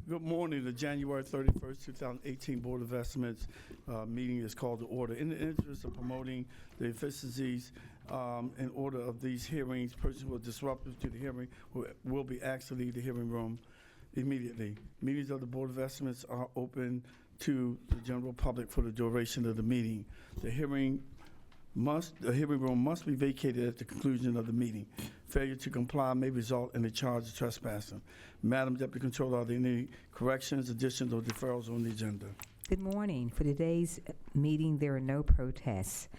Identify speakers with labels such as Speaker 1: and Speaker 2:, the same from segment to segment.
Speaker 1: Good morning. The January 31st, 2018 Board of Estimates meeting is called to order. In the interest of promoting the efficiencies and order of these hearings, persons who are disruptive to the hearing will be asked to leave the hearing room immediately. Meetings of the Board of Estimates are open to the general public for the duration of the meeting. The hearing room must be vacated at the conclusion of the meeting. Failure to comply may result in a charge of trespassing. Madam Deputy Controller, are there any corrections, additions, or deferrals on the agenda?
Speaker 2: Good morning. For today's meeting, there are no protests.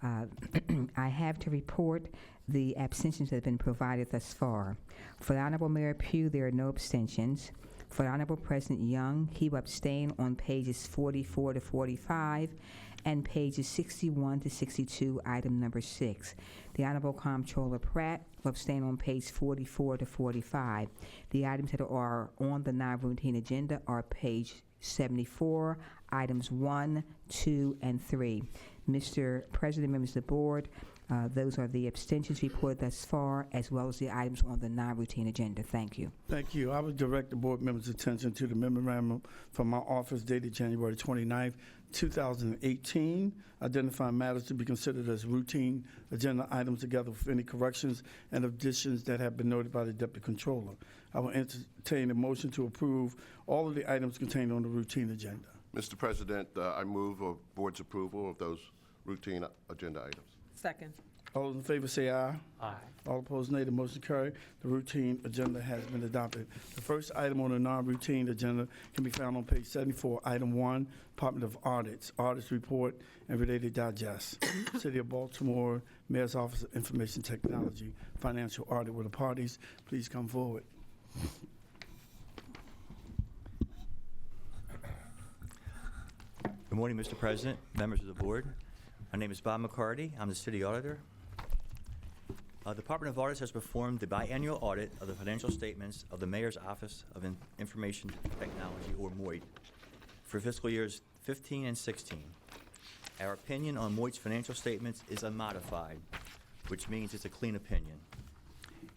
Speaker 2: I have to report the abstentions that have been provided thus far. For the Honorable Mayor Pugh, there are no abstentions. For the Honorable President Young, he will abstain on pages 44 to 45 and pages 61 to 62, item number 6. The Honorable Comptroller Pratt will abstain on page 44 to 45. The items that are on the non-routine agenda are page 74, items 1, 2, and 3. Mr. President, members of the board, those are the abstentions reported thus far, as well as the items on the non-routine agenda. Thank you.
Speaker 1: Thank you. I would direct the board members' attention to the memorandum from my office dated January 29th, 2018, identifying matters to be considered as routine agenda items together with any corrections and additions that have been noted by the Deputy Controller. I will entertain a motion to approve all of the items contained on the routine agenda.
Speaker 3: Mr. President, I move the board's approval of those routine agenda items.
Speaker 4: Second.
Speaker 1: All those in favor say aye.
Speaker 4: Aye.
Speaker 1: All opposed, nay. The motion carried. The routine agenda has been adopted. The first item on the non-routine agenda can be found on page 74, item 1, Department of Audits, Audit Report, and related digest. City of Baltimore, Mayor's Office of Information Technology, Financial Audit. Will the parties please come forward?
Speaker 5: Good morning, Mr. President, members of the board. My name is Bob McCarty. I'm the city auditor. The Department of Audits has performed the biannual audit of the financial statements of the Mayor's Office of Information Technology, or MOIT, for fiscal years 15 and 16. Our opinion on MOIT's financial statements is unmodified, which means it's a clean opinion.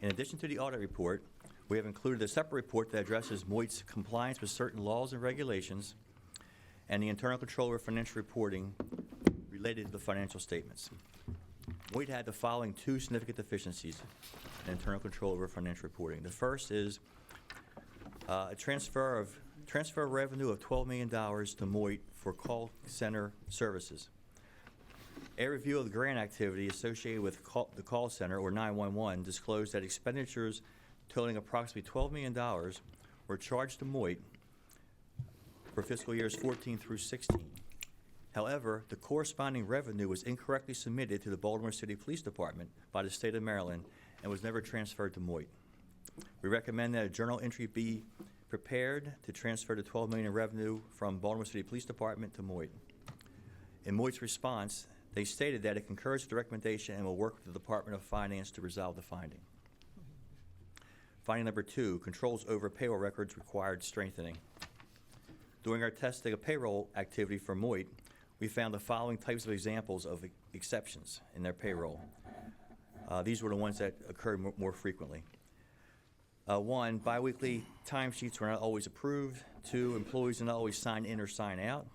Speaker 5: In addition to the audit report, we have included a separate report that addresses MOIT's compliance with certain laws and regulations and the internal control of financial reporting related to the financial statements. MOIT had the following two significant deficiencies in internal control over financial reporting. The first is a transfer of revenue of $12 million to MOIT for call center services. A review of the grant activity associated with the call center, or 911, disclosed that expenditures totaling approximately $12 million were charged to MOIT for fiscal years 14 through 16. However, the corresponding revenue was incorrectly submitted to the Baltimore City Police Department by the state of Maryland and was never transferred to MOIT. We recommend that a journal entry be prepared to transfer the $12 million in revenue from Baltimore City Police Department to MOIT. In MOIT's response, they stated that it concurs with the recommendation and will work with the Department of Finance to resolve the finding. Finding number 2, controls over payroll records required strengthening. During our testing of payroll activity for MOIT, we found the following types of examples of exceptions in their payroll. These were the ones that occurred more frequently. 1, biweekly timesheets were not always approved. 2, employees did not always sign in or sign out.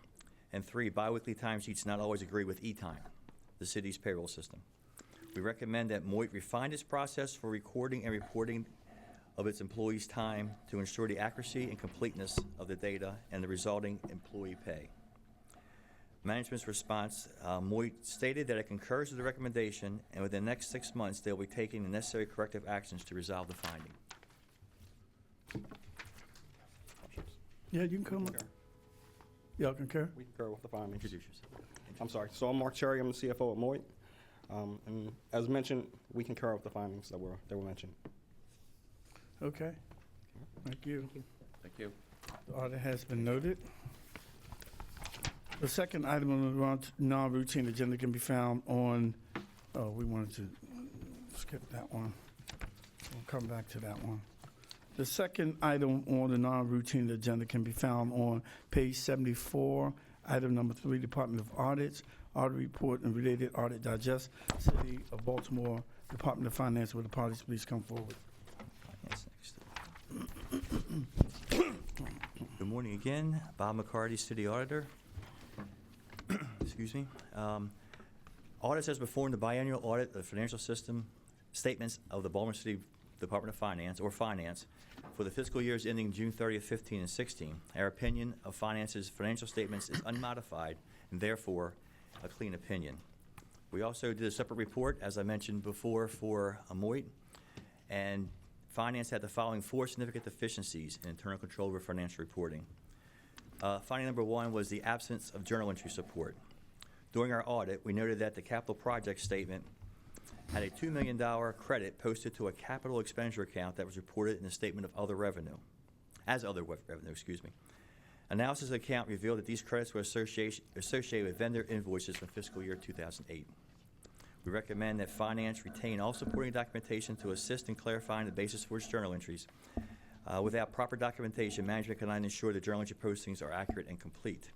Speaker 5: And 3, biweekly timesheets not always agree with e-time, the city's payroll system. We recommend that MOIT refine its process for recording and reporting of its employees' time to ensure the accuracy and completeness of the data and the resulting employee pay. Management's response, MOIT stated that it concurs with the recommendation, and within the next 6 months, they will be taking the necessary corrective actions to resolve the finding.
Speaker 1: Yeah, you can come up. Y'all concur?
Speaker 6: We concur with the findings.
Speaker 5: Introduce yourself.
Speaker 6: I'm sorry. So I'm Mark Cherry. I'm the CFO at MOIT. And as mentioned, we concur with the findings that were mentioned.
Speaker 1: Okay. Thank you.
Speaker 3: Thank you.
Speaker 1: The audit has been noted. The second item on the non-routine agenda can be found on, we wanted to skip that one. We'll come back to that one. The second item on the non-routine agenda can be found on page 74, item number 3, Department of Audits, Audit Report and related audit digest, City of Baltimore, Department of Finance. Will the parties please come forward?
Speaker 5: Yes, next. Good morning again. Bob McCarty, City Auditor. Excuse me. Audits has performed the biannual audit of the financial system statements of the Baltimore City Department of Finance, or Finance, for the fiscal years ending June 30th, 15 and 16. Our opinion of Finance's financial statements is unmodified and therefore a clean opinion. We also did a separate report, as I mentioned before, for Amoit, and Finance had the following 4 significant deficiencies in internal control over financial reporting. Finding number 1 was the absence of journal entry support. During our audit, we noted that the capital project statement had a $2 million credit posted to a capital expenditure account that was reported in the statement of other revenue, excuse me. Analysis of the account revealed that these credits were associated with vendor invoices from fiscal year 2008. We recommend that Finance retain all supporting documentation to assist in clarifying the basis for its journal entries. Without proper documentation, management cannot ensure the journal entry postings are accurate and complete.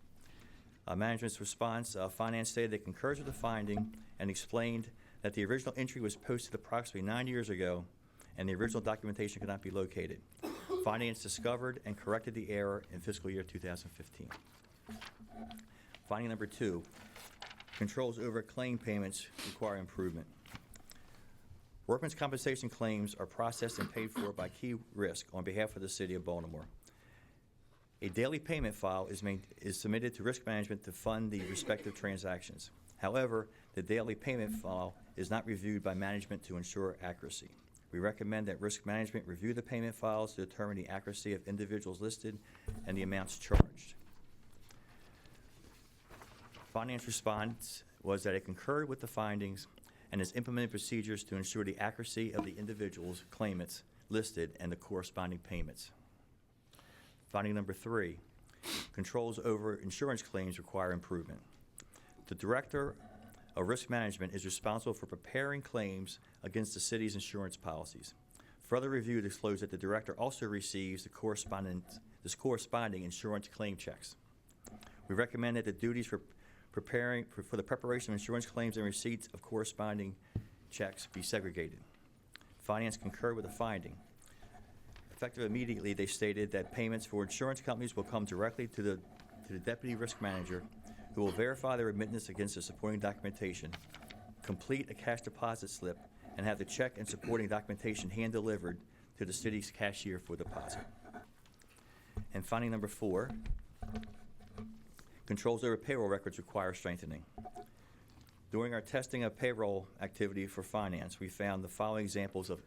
Speaker 5: Management's response, Finance stated it concurs with the finding and explained that the original entry was posted approximately 9 years ago and the original documentation could not be located. Finance discovered and corrected the error in fiscal year 2015. Finding number 2, controls over claim payments require improvement. Workmen's compensation claims are processed and paid for by Key Risk on behalf of the City of Baltimore. A daily payment file is submitted to Risk Management to fund the respective transactions. However, the daily payment file is not reviewed by management to ensure accuracy. We recommend that Risk Management review the payment files to determine the accuracy of individuals listed and the amounts charged. Finance response was that it concurred with the findings and has implemented procedures to ensure the accuracy of the individuals, claimants listed, and the corresponding payments. Finding number 3, controls over insurance claims require improvement. The Director of Risk Management is responsible for preparing claims against the city's insurance policies. Further review disclosed that the Director also receives the corresponding insurance claim checks. We recommend that the duties for the preparation of insurance claims and receipts of corresponding checks be segregated. Finance concurred with the finding. Effective immediately, they stated that payments for insurance companies will come directly to the Deputy Risk Manager, who will verify the remittance against the supporting documentation, complete a cash deposit slip, and have the check and supporting documentation hand-delivered to the city's cashier for deposit. And finding number 4, controls over payroll records require strengthening. During our testing of payroll activity for Finance, we found the following examples of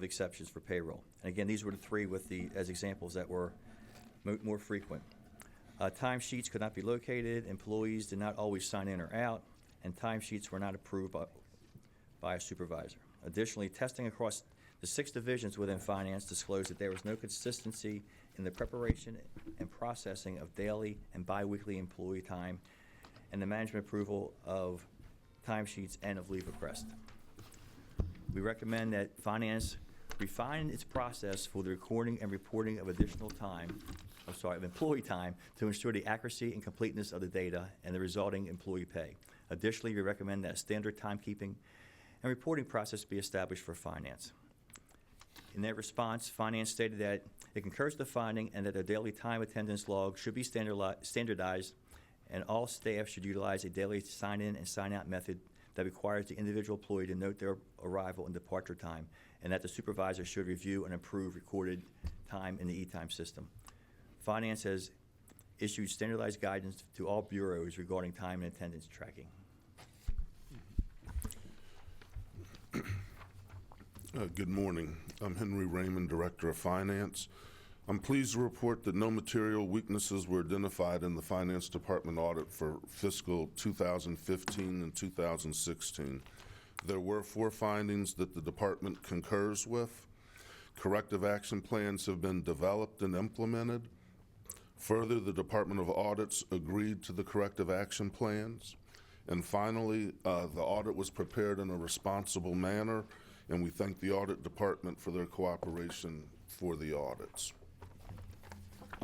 Speaker 5: exceptions for payroll. And again, these were the 3 as examples that were more frequent. Timesheets could not be located, employees did not always sign in or out, and timesheets were not approved by a supervisor. Additionally, testing across the 6 divisions within Finance disclosed that there was no consistency in the preparation and processing of daily and biweekly employee time and the management approval of timesheets and of leave requests. We recommend that Finance refine its process for the recording and reporting of employee time to ensure the accuracy and completeness of the data and the resulting employee pay. Additionally, we recommend that standard timekeeping and reporting process be established for Finance. In their response, Finance stated that it concurs with the finding and that their daily time attendance log should be standardized and all staff should utilize a daily sign-in and sign-out method that requires the individual employee to note their arrival and departure time, and that the supervisor should review and approve recorded time in the e-time system. Finance has issued standardized guidance to all bureaus regarding time and attendance tracking.
Speaker 4: Good morning. I'm Henry Raymond, Director of Finance. I'm pleased to report that no material weaknesses were identified in the Finance Department audit for fiscal 2015 and 2016. There were 4 findings that the department concurs with. Corrective action plans have been developed and implemented. Further, the Department of Audits agreed to the corrective action plans. And finally, the audit was prepared in a responsible manner, and we thank the Audit Department for their cooperation for the audits.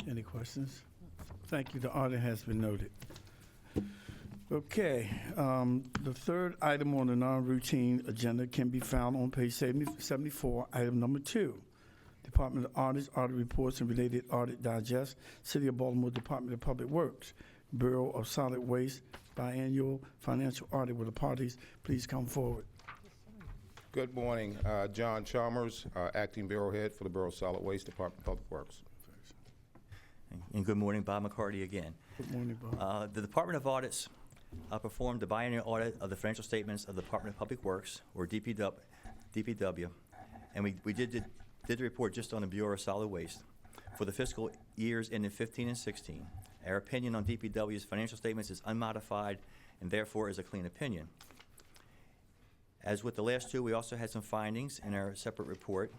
Speaker 1: Any questions? Thank you. The audit has been noted. Okay, the third item on the non-routine agenda can be found on page 74, item number 2. Department of Audits, Audit Reports, and related Audit Digest, City of Baltimore Department of Public Works, Bureau of Solid Waste, biannual financial audit. Will the parties please come forward?
Speaker 7: Good morning. John Chalmers, Acting Bureau Head for the Bureau of Solid Waste, Department of Public Works.
Speaker 5: And good morning, Bob McCarty again.
Speaker 1: Good morning, Bob.
Speaker 5: The Department of Audits performed the biennial audit of the financial statements of the Department of Public Works, or DPW, and we did the report just on the Bureau of Solid Waste for the fiscal years ending 15 and 16. Our opinion on DPW's financial statements is unmodified and therefore is a clean opinion. As with the last two, we also had some findings in our separate report.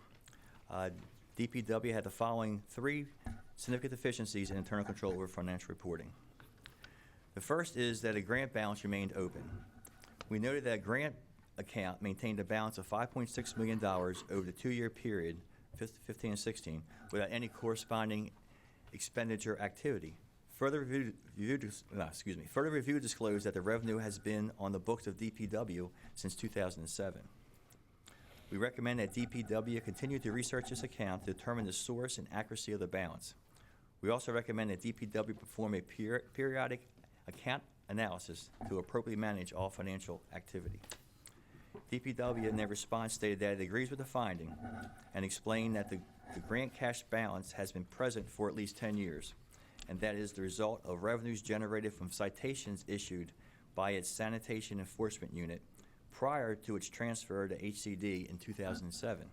Speaker 5: DPW had the following 3 significant deficiencies in internal control over financial reporting. The first is that a grant balance remained open. We noted that a grant account maintained a balance of $5.6 million over the 2-year period, 15 and 16, without any corresponding expenditure activity. Further review disclosed that the revenue has been on the books of DPW since 2007. We recommend that DPW continue to research this account to determine the source and accuracy of the balance. We also recommend that DPW perform a periodic account analysis to appropriately manage all financial activity. DPW in their response stated that it agrees with the finding and explained that the grant cash balance has been present for at least 10 years, and that is the result of revenues generated from citations issued by its Sanitation Enforcement Unit prior to its transfer to HCD in 2007.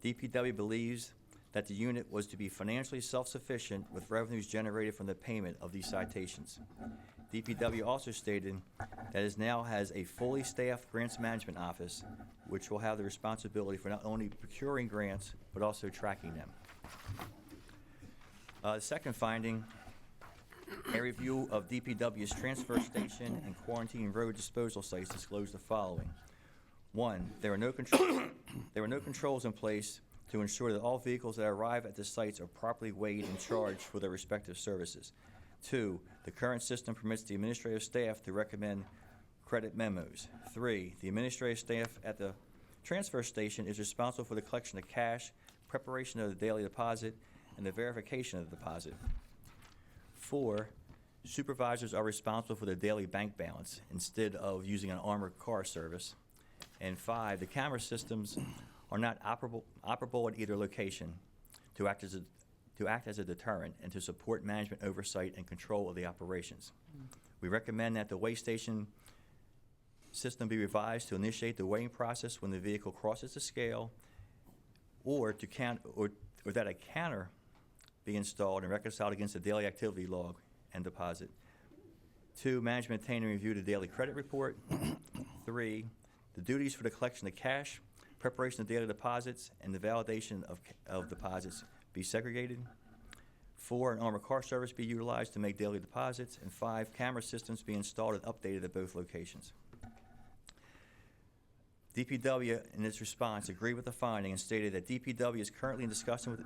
Speaker 5: DPW believes that the unit was to be financially self-sufficient with revenues generated from the payment of these citations. DPW also stated that it now has a fully staffed grants management office, which will have the responsibility for not only procuring grants, but also tracking them. The second finding, a review of DPW's transfer station and quarantine road disposal sites disclosed the following. 1, there were no controls in place to ensure that all vehicles that arrive at the sites are properly weighed and charged for their respective services. 2, the current system permits the administrative staff to recommend credit memos. 3, the administrative staff at the transfer station is responsible for the collection of cash, preparation of the daily deposit, and the verification of the deposit. 4, supervisors are responsible for the daily bank balance instead of using an armored car service. And 5, the camera systems are not operable at either location to act as a deterrent and to support management oversight and control of the operations. We recommend that the weigh station system be revised to initiate the weighing process when the vehicle crosses the scale, or that a counter be installed and reconciled against the daily activity log and deposit. 2, management obtain and review the daily credit report. 3, the duties for the collection of cash, preparation of daily deposits, and the validation of deposits be segregated. 4, an armored car service be utilized to make daily deposits. And 5, camera systems be installed and updated at both locations. DPW, in its response, agreed with the finding and stated that DPW is currently in discussion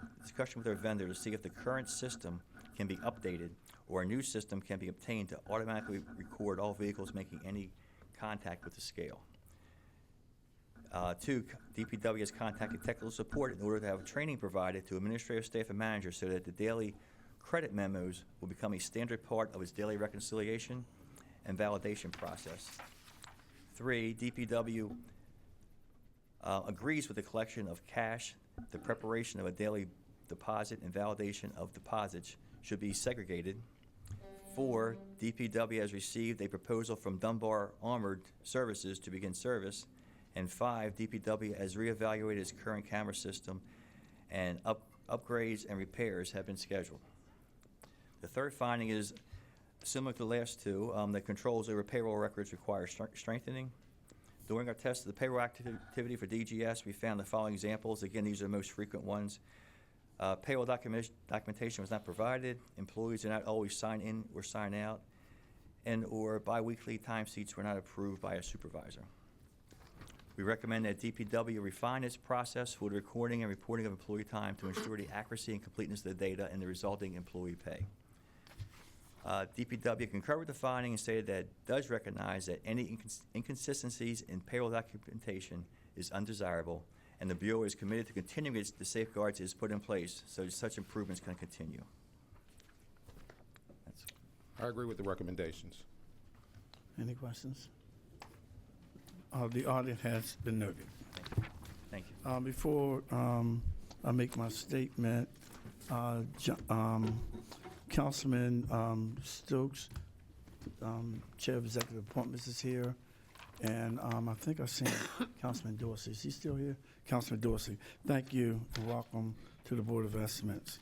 Speaker 5: with their vendor to see if the current system can be updated or a new system can be obtained to automatically record all vehicles making any contact with the scale. 2, DPW has contacted technical support in order to have training provided to administrative staff and managers so that the daily credit memos will become a standard part of its daily reconciliation and validation process. 3, DPW agrees with the collection of cash, the preparation of a daily deposit, and validation of deposits should be segregated. 4, DPW has received a proposal from Dunbar Armored Services to begin service. And 5, DPW has reevaluated its current camera system, and upgrades and repairs have been scheduled. The third finding is similar to the last two, that controls over payroll records require strengthening. During our test of the payroll activity for DGS, we found the following examples. Again, these are the most frequent ones. Payroll documentation was not provided. Employees did not always sign in or sign out. And/or biweekly timesheets were not approved by a supervisor. We recommend that DPW refine its process for the recording and reporting of employee time to ensure the accuracy and completeness of the data and the resulting employee pay. DPW concurred with the finding and stated that it does recognize that any inconsistencies in payroll documentation is undesirable and the Bureau is committed to continuing the safeguards it has put in place so such improvements can continue. That's
Speaker 7: I agree with the recommendations.
Speaker 1: Any questions? The audit has been noted.
Speaker 5: Thank you.
Speaker 1: Before I make my statement, Councilman Stokes, Chair of Executive Appointments, is here. And I think I've seen Councilman Dorsey. Is he still here? Councilman Dorsey, thank you and welcome to the Board of Estimates.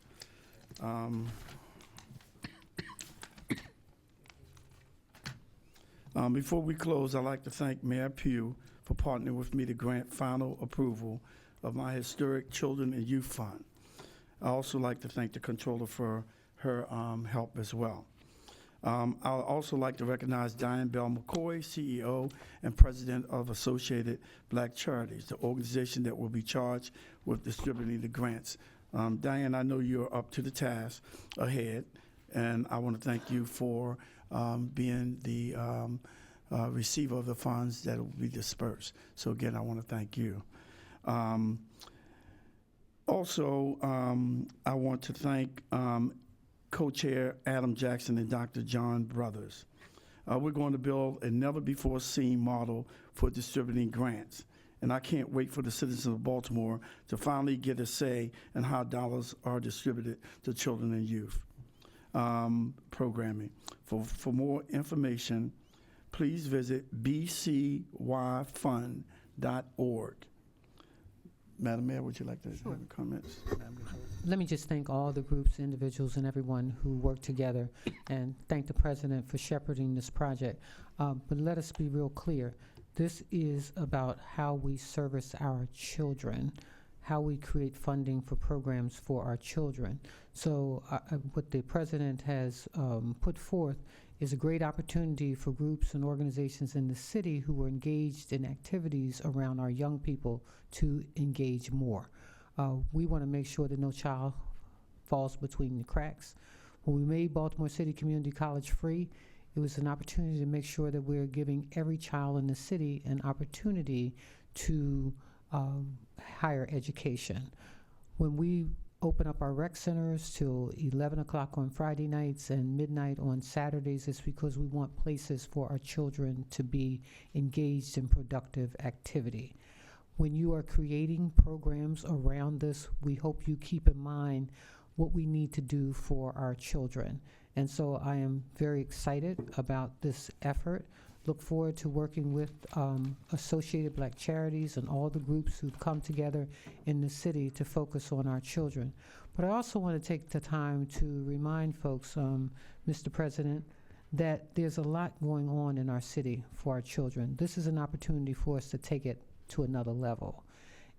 Speaker 1: Before we close, I'd like to thank Mayor Pugh for partnering with me to grant final approval of my Historic Children and Youth Fund. I also like to thank the Controller for her help as well. I'd also like to recognize Diane Bell McCoy, CEO and President of Associated Black Charities, the organization that will be charged with distributing the grants. Diane, I know you're up to the task ahead, and I want to thank you for being the receiver of the funds that will be dispersed. So again, I want to thank you. Also, I want to thank Co-Chair Adam Jackson and Dr. John Brothers. We're going to build a never-before-seen model for distributing grants, and I can't wait for the citizens of Baltimore to finally get a say in how dollars are distributed to children and youth programming. For more information, please visit bcyfund.org. Madam Mayor, would you like to have comments?
Speaker 8: Let me just thank all the groups, individuals, and everyone who worked together, and thank the President for shepherding this project. But let us be real clear. This is about how we service our children, how we create funding for programs for our children. So what the President has put forth is a great opportunity for groups and organizations in the city who are engaged in activities around our young people to engage more. We want to make sure that no child falls between the cracks. When we made Baltimore City Community College free, it was an opportunity to make sure that we're giving every child in the city an opportunity to higher education. When we open up our rec centers till 11 o'clock on Friday nights and midnight on Saturdays, it's because we want places for our children to be engaged in productive activity. When you are creating programs around this, we hope you keep in mind what we need to do for our children. And so I am very excited about this effort. Look forward to working with Associated Black Charities and all the groups who've come together in the city to focus on our children. But I also want to take the time to remind folks, Mr. President, that there's a lot going on in our city for our children. This is an opportunity for us to take it to another level.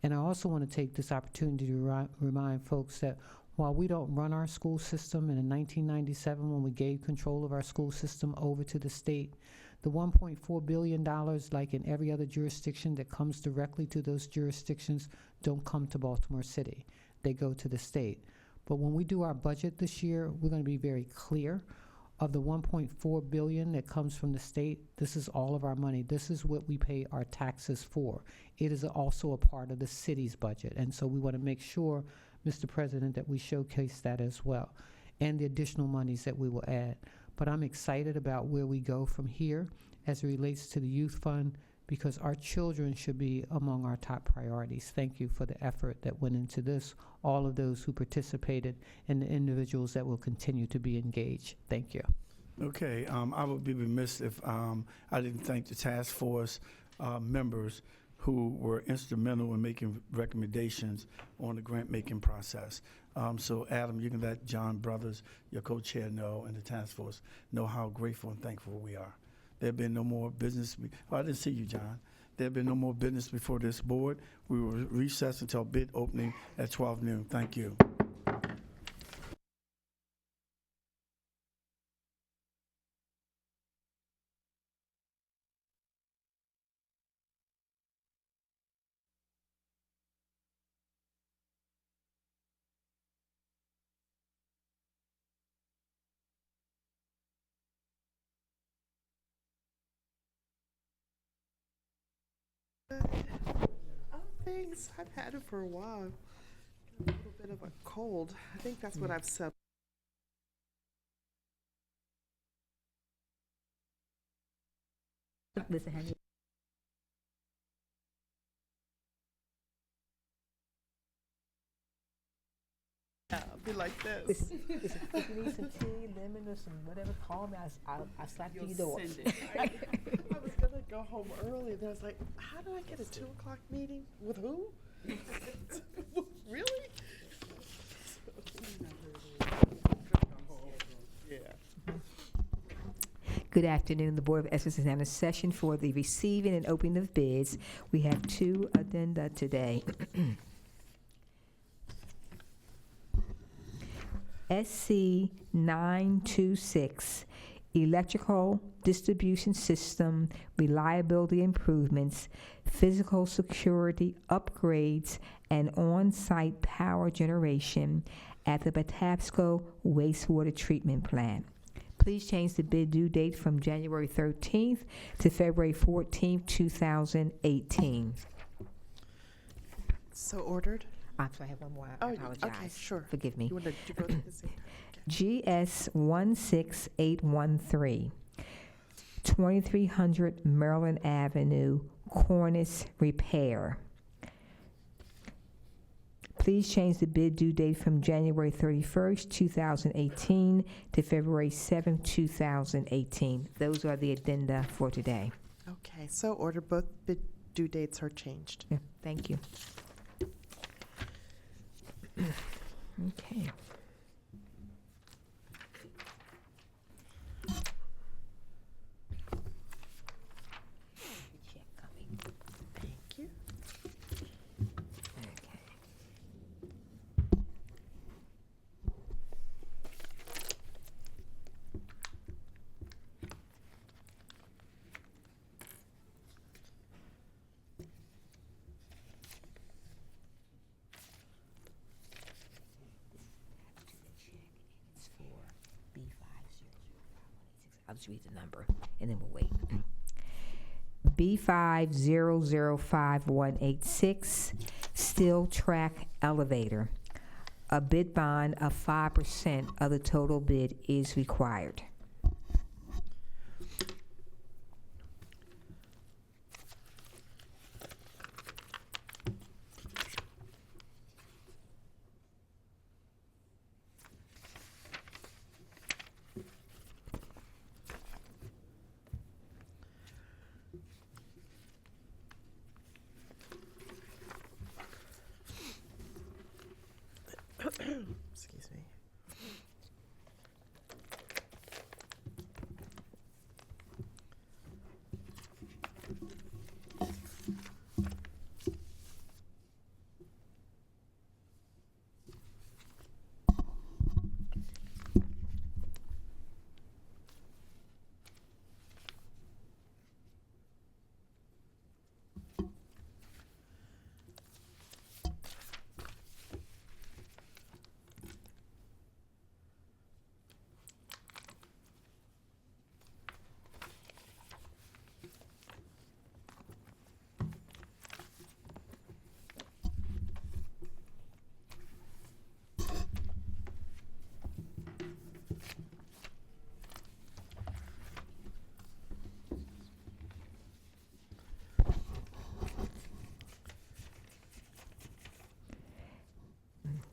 Speaker 8: And I also want to take this opportunity to remind folks that while we don't run our school system, and in 1997 when we gave control of our school system over to the state, the $1.4 billion, like in every other jurisdiction that comes directly to those jurisdictions, don't come to Baltimore City. They go to the state. But when we do our budget this year, we're going to be very clear. Of the $1.4 billion that comes from the state, this is all of our money. This is what we pay our taxes for. It is also a part of the city's budget. And so we want to make sure, Mr. President, that we showcase that as well, and the additional monies that we will add. But I'm excited about where we go from here as it relates to the youth fund, because our children should be among our top priorities. Thank you for the effort that went into this, all of those who participated, and the individuals that will continue to be engaged. Thank you.
Speaker 1: Okay, I would be remiss if I didn't thank the task force members who were instrumental in making recommendations on the grant-making process. So, Adam, you can let John Brothers, your co-chair, know, and the task force know how grateful and thankful we are. There have been no more business. I didn't see you, John. There have been no more business before this board. We will recess until bid opening at 12 noon. Thank you.
Speaker 9: things. I've had it for a while. A little bit of a cold. I think that's what I've said.
Speaker 2: Listen, Henry.
Speaker 9: I'll be like this.
Speaker 2: Listen, if you need some tea, lemon, or some whatever, call me. I'll slap to
Speaker 9: You'll
Speaker 2: your door.
Speaker 9: send it. I was gonna go home early, and I was like, how do I get a 2 o'clock meeting? With who? Really? Yeah.
Speaker 2: Good afternoon. The Board of Ethics is in a session for the receiving and opening of bids. We have 2 addenda today. SC 926, Electrical Distribution System Reliability Improvements, Physical Security Upgrades, and On-Site Power Generation at the Patapsco Wastewater Treatment Plant. Please change the bid due date from January 13th to February 14th, 2018.
Speaker 9: So ordered?
Speaker 2: I'm sorry, I have one more. I apologize.
Speaker 9: Okay, sure.
Speaker 2: Forgive me.
Speaker 9: You want to go through this?
Speaker 2: GS 16813, 2300 Maryland Avenue, Cornice Repair. Please change the bid due date from January 31st, 2018 to February 7th, 2018. Those are the addenda for today.
Speaker 9: Okay, so ordered. Both bid due dates are changed.
Speaker 2: Yeah, thank you. Okay. Check coming.
Speaker 9: Thank you.
Speaker 2: Okay. It's for B500516. I'll just read the number and then we'll wait. B500516, Steel Track Elevator. A bid bond of 5% of the total bid is required.
Speaker 9: Excuse me.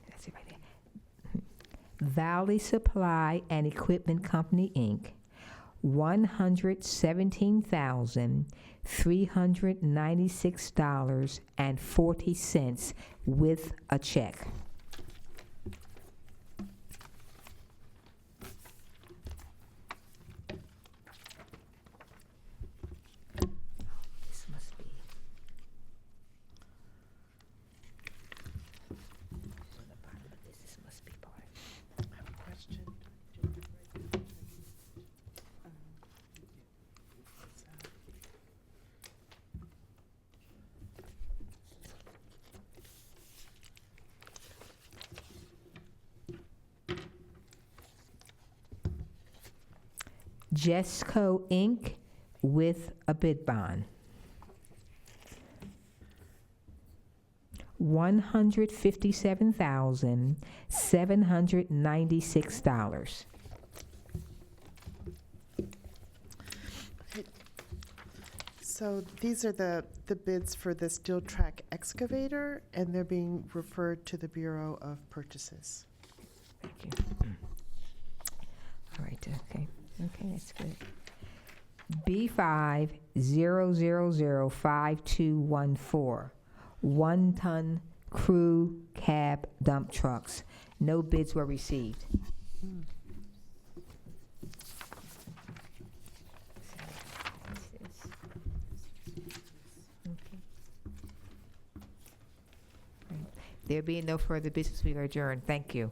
Speaker 2: That's it right there. Valley Supply and Equipment Company, Inc., $117,396.40 with a check. This must be. On the bottom of this must be part.
Speaker 9: I have a question.
Speaker 2: Jesco Inc. with a bid bond. $157,796.
Speaker 9: So these are the bids for the steel track excavator, and they're being referred to the Bureau of Purchases.
Speaker 2: Thank you. All right, okay, that's good. B50005214, 1-ton crew cab dump trucks. No bids were received. There being no further business, we are adjourned. Thank you.